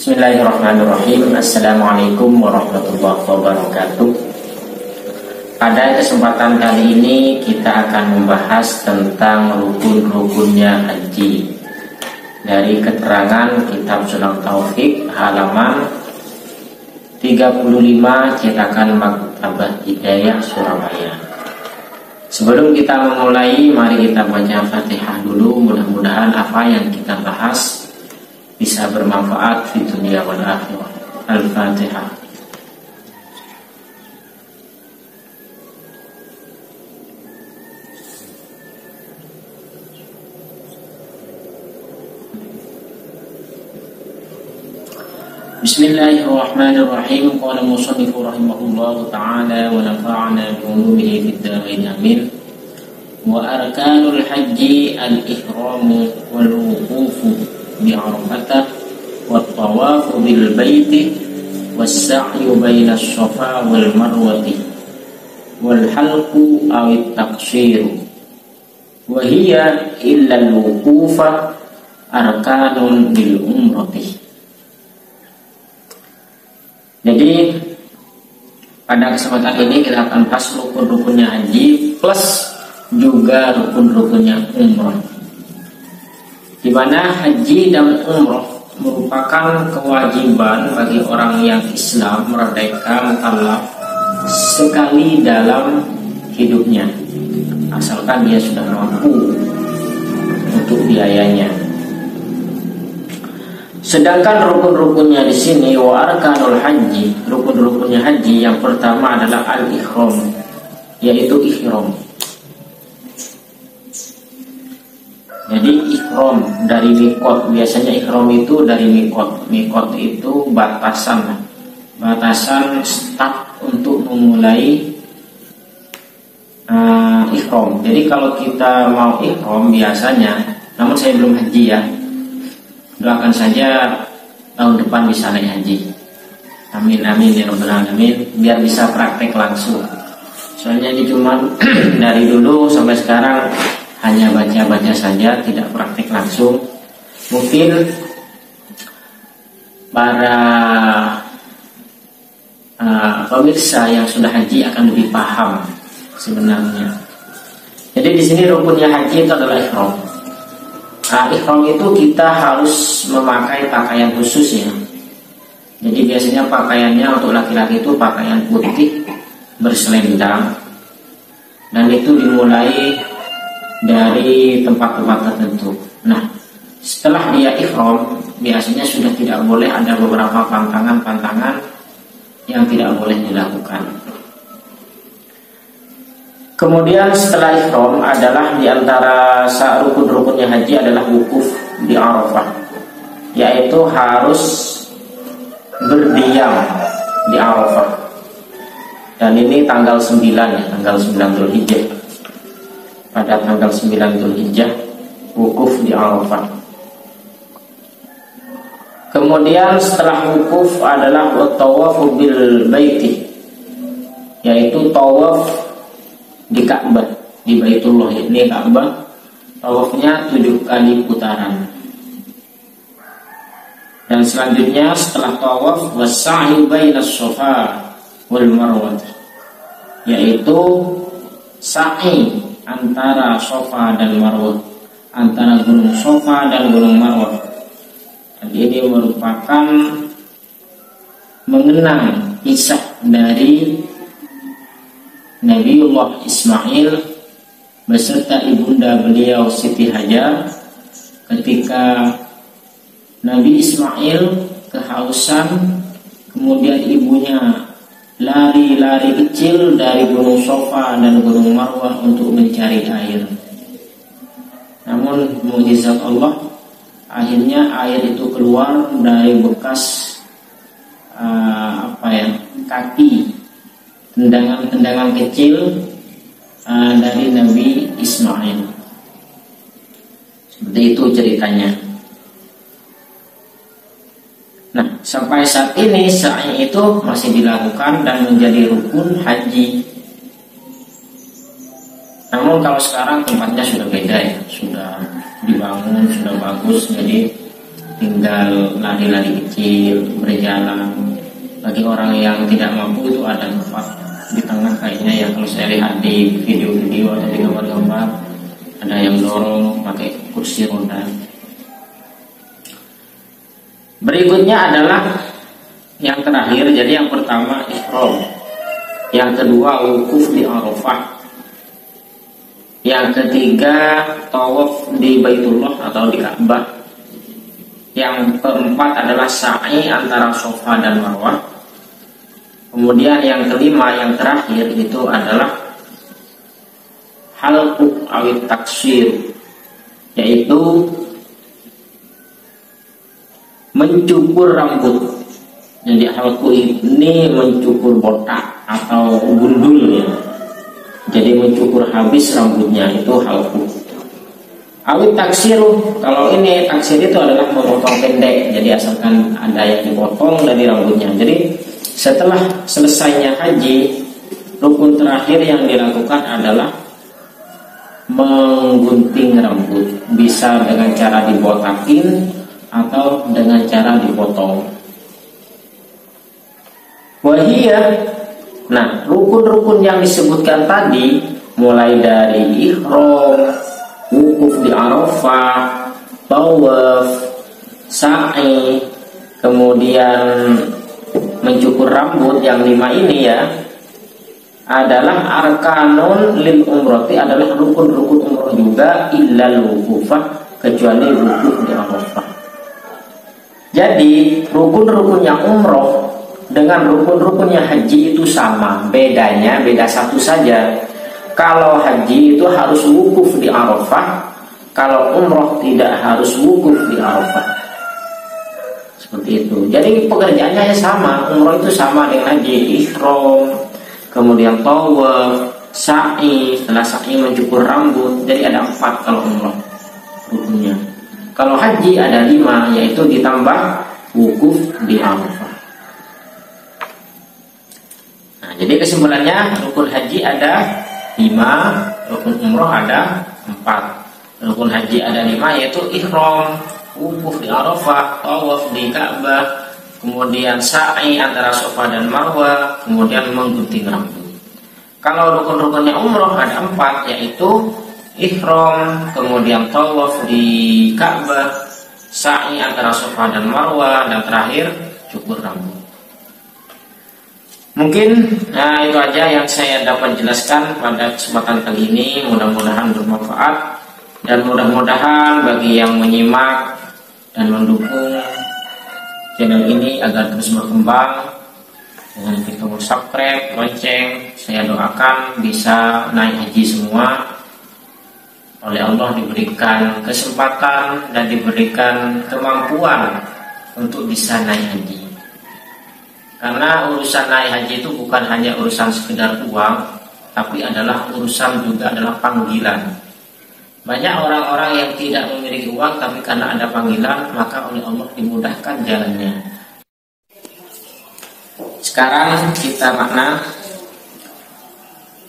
Bismillahirrahmanirrahim. Assalamualaikum warahmatullahi wabarakatuh. Pada kesempatan kali ini kita akan membahas tentang rukun-rukunnya haji dari keterangan Kitab Sunan Taufik halaman 35 cetakan Maktabah Hidayah Surabaya. Sebelum kita memulai, mari kita baca Fatihah dulu. Mudah-mudahan apa yang kita bahas bisa bermanfaat di dunia wal akhirah. Al-Fatihah. Bismillahirrahmanirrahim. Qala musannif rahimahullahu ta'ala wa nafa'ana bi ulumihi fid dharain amin. Wa arkanul haji al-ihram wal wuqufu bi'arafatah wa tawafu bil baiti was sa'yu baina as-safa wal marwati wal halqu aw at-taqshir wa hiya illa al-wuqufa arkanun bil umrati. Jadi pada kesempatan ini kita akan bahas rukun-rukunnya haji plus juga rukun-rukunnya umrah, di mana haji dan umrah merupakan kewajiban bagi orang yang Islam merdeka mukallaf sekali dalam hidupnya, asalkan dia sudah mampu untuk biayanya. Sedangkan rukun-rukunnya di sini wa arkanul haji, rukun-rukunnya haji yang pertama adalah al-ihram, yaitu ihram. Jadi ihram dari mikot, biasanya ihram itu dari mikot. Mikot itu batasan start untuk memulai ihram. Jadi kalau kita mau ihram biasanya, namun saya belum haji ya, doakan saja tahun depan bisa naik haji. Amin amin ya rabbal alamin, biar bisa praktek langsung. Soalnya ini cuma dari dulu sampai sekarang hanya baca-baca saja, tidak praktek langsung. Mungkin para pemirsa yang sudah haji akan lebih paham sebenarnya. Jadi di sini rukunnya haji itu adalah ihram. Ihram itu kita harus memakai pakaian khusus ya. Jadi biasanya pakaiannya untuk laki-laki itu pakaian putih berselendang, dan itu dimulai dari tempat-tempat tertentu. Nah, setelah dia ihram, biasanya sudah tidak boleh, ada beberapa pantangan-pantangan yang tidak boleh dilakukan. Kemudian setelah ihram adalah diantara rukun-rukunnya haji adalah wukuf di Arafah, yaitu harus berdiam di Arafah. Dan ini tanggal 9 ya, tanggal 9 Dzulhijjah. Pada tanggal 9 Dzulhijjah wukuf di Arafah. Kemudian setelah wukuf adalah tawafu bil baiti, yaitu tawaf di Ka'bah, di Baitullah, ini Ka'bah, tawafnya 7 kali putaran. Dan selanjutnya setelah tawaf was-sa'yu bainas safa wal marwah, yaitu sa'i antara Safa dan Marwah, antara gunung Safa dan gunung Marwah. Dan ini merupakan mengenang kisah dari Nabiullah Ismail beserta ibunda beliau Siti Hajar ketika Nabi Ismail kehausan, kemudian ibunya lari-lari kecil dari gunung Safa dan gunung Marwah untuk mencari air. Namun mukjizat Allah, akhirnya air itu keluar dari bekas kaki tendangan-tendangan kecil dari Nabi Ismail. Seperti itu ceritanya. Nah, sampai saat ini sa'i itu masih dilakukan dan menjadi rukun haji. Namun kalau sekarang tempatnya sudah beda ya, sudah dibangun, sudah bagus, jadi tinggal lari-lari kecil, berjalan. Bagi orang yang tidak mampu itu ada tempat di tengah kayaknya ya, kalau saya lihat di video-video atau di gambar-gambar ada yang dorong pakai kursi roda. Berikutnya adalah yang terakhir. Jadi yang pertama ihram, yang kedua wukuf di Arafah, yang ketiga tawaf di Baitullah atau di Ka'bah, yang keempat adalah sa'i antara Safa dan Marwah, kemudian yang kelima yang terakhir itu adalah halqu awit taksir, yaitu mencukur rambut. Jadi halqu ini mencukur botak atau gundul ya. Jadi mencukur habis rambutnya, itu halqu. Awit taksiru, kalau ini taksir itu adalah memotong pendek. Jadi asalkan ada yang dipotong dari rambutnya. Jadi setelah selesainya haji, rukun terakhir yang dilakukan adalah menggunting rambut. Bisa dengan cara dibotakin atau dengan cara dipotong. Wahiyah, nah rukun-rukun yang disebutkan tadi, mulai dari ihram, wukuf di Arafah, tawaf, sa'i, kemudian mencukur rambut, yang 5 ini ya adalah arkanun lil umrati, adalah rukun-rukun umroh juga, illal wukufah, kecuali wukuf di Arafah. Jadi rukun-rukunnya umroh dengan rukun-rukunnya haji itu sama, bedanya beda satu saja. Kalau haji itu harus wukuf di Arafah, kalau umroh tidak harus wukuf di Arafah. Seperti itu. Jadi pekerjaannya sama, umroh itu sama dengan haji, ihram, kemudian tawaf, sa'i, setelah sa'i mencukur rambut. Jadi ada 4 kalau umroh rukunnya. Kalau haji ada 5, yaitu ditambah wukuf di Arafah. Nah, jadi kesimpulannya rukun haji ada 5, rukun umroh ada 4. Rukun haji ada 5, yaitu ihram, wukuf di Arafah, tawaf di Ka'bah, kemudian sa'i antara Safa dan Marwah, kemudian menggunting rambut. Kalau rukun-rukunnya umroh ada 4, yaitu ihram, kemudian tawaf di Ka'bah, sa'i antara Safa dan Marwah, dan terakhir cukur rambut. Mungkin itu aja yang saya dapat jelaskan pada kesempatan kali ini. Mudah-mudahan bermanfaat, dan mudah-mudahan bagi yang menyimak dan mendukung channel ini agar terus berkembang dengan fitur subscribe, lonceng, saya doakan bisa naik haji semua. Oleh Allah diberikan kesempatan dan diberikan kemampuan untuk bisa naik haji. Karena urusan naik haji itu bukan hanya urusan sekedar uang, tapi adalah urusan juga adalah panggilan. Banyak orang-orang yang tidak memiliki uang, tapi karena ada panggilan, maka oleh Allah dimudahkan jalannya. Sekarang kita makna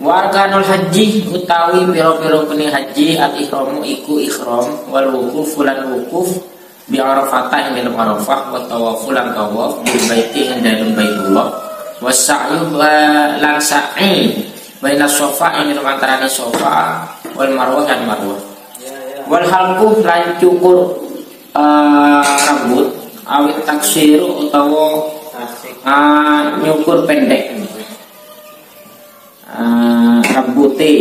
warkanul haji utawi piro-piro kuni haji al-ihramu iku ihram, wal wukuf lan wukuf bi Arafata ing dalam Arafah, wa tawafu lan tawaf bil baiti ing dalam Baitullah, was sa'yu lan sa'i baina Safa ing dalam antarané Safa wal Marwah dan Marwah, wal halqu lan cukur rambut, awit taksiru utawa nyukur pendek rambute.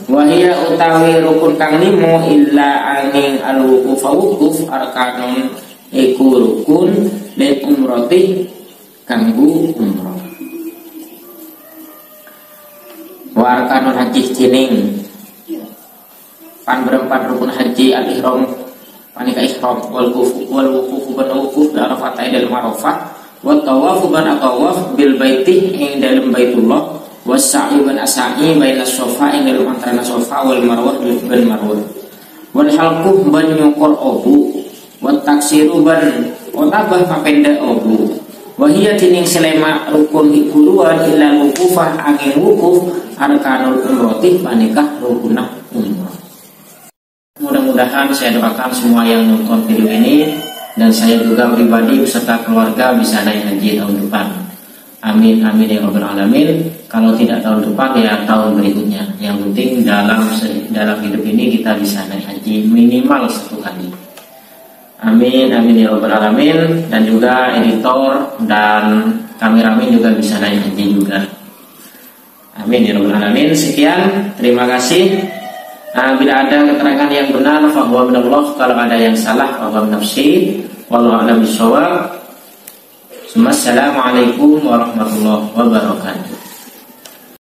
Wahia utawi rukun kang limo illa angin al-wukuf wukuf arkanun iku rukun lil umrati kanggo umroh. Wa arkanun haji jining pan berempat rukun haji al-ihram panika ihram wal wukuf ban wukuf bi Arafah dalam Arafah, wa tawaf ban tawaf bil baiti ing dalam Baitullah, was-sa'yu ban as-sa'i baina Safa ing dalam antara Safa wal Marwah dan Marwah, wal halqu ban nyukur obu, wat taksiru ban otabah papenda obu. Wahia tining selema rukun hikuruan illa wukufah angin wukuf arkanul umroti panikah rukunah umrah. Mudah-mudahan saya doakan semua yang nonton video ini dan saya juga pribadi beserta keluarga bisa naik haji tahun depan. Amin amin ya rabbal alamin. Kalau tidak tahun depan ya tahun berikutnya. Yang penting dalam hidup ini kita bisa naik haji minimal 1 kali. Amin amin ya rabbal alamin. Dan juga editor dan kameramen juga bisa naik haji juga. Amin ya rabbal alamin. Sekian, terima kasih. Bila ada keterangan yang benar fahuwa minallah, kalau ada yang salah fahuwa min nafsi. Wallahu a'lam bishawab. Assalamualaikum warahmatullahi wabarakatuh.